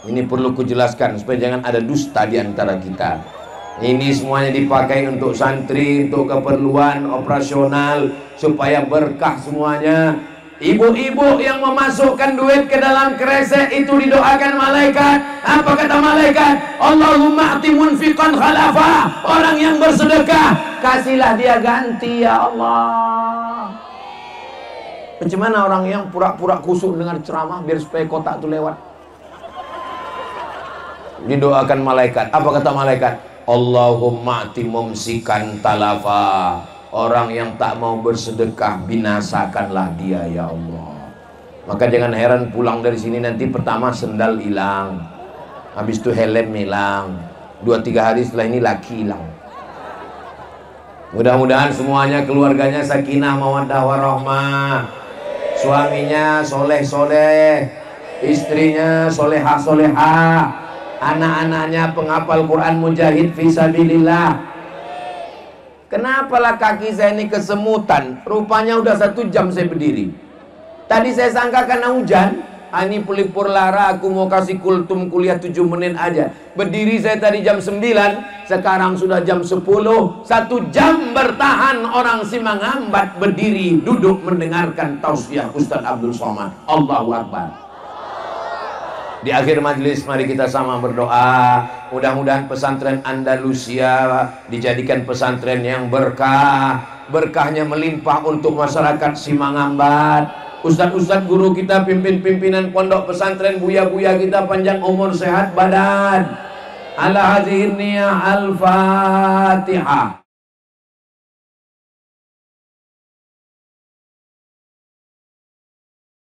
Ini perlu kujelaskan supaya jangan ada dusta di antara kita. Ini semuanya dipakai untuk santri, untuk keperluan operasional, supaya berkah semuanya. Ibu-ibu yang memasukkan duit ke dalam kresek itu didoakan malaikat. Apa kata malaikat? Allahumma a'ti munfiqan khalafa. Orang yang bersedekah, kasihlah dia ganti ya Allah. Bagaimana orang yang pura-pura kusuk dengar ceramah biar supaya kotak itu lewat? Didoakan malaikat. Apa kata malaikat? Allahumma a'ti mumsikan talafa. Orang yang tak mau bersedekah, binasakanlah dia ya Allah. Maka jangan heran pulang dari sini nanti pertama sendal hilang, habis itu helm hilang, 2-3 hari setelah ini laki hilang. Mudah-mudahan semuanya keluarganya sakinah mawaddah warahmah, suaminya soleh-soleh, istrinya solehah-solehah, anak-anaknya penghafal Quran mujahid fisabilillah. Kenapalah kaki saya ini kesemutan? Rupanya udah 1 jam saya berdiri. Tadi saya sangka karena hujan. Ini pelipur lara, aku mau kasih kultum kuliah 7 menit aja. Berdiri saya tadi jam 9, sekarang sudah jam 10. 1 jam bertahan orang Simangambat berdiri, duduk mendengarkan tausiah Ustaz Abdul Somad. Allahu Akbar. Di akhir majelis mari kita sama berdoa. Mudah-mudahan pesantren Andalusia dijadikan pesantren yang berkah. Berkahnya melimpah untuk masyarakat Simangambat. Ustadz-ustadz guru kita, pimpin-pimpinan pondok pesantren, buya-buya kita panjang umur sehat badan. Ala hadhihi niyah al-Fatihah.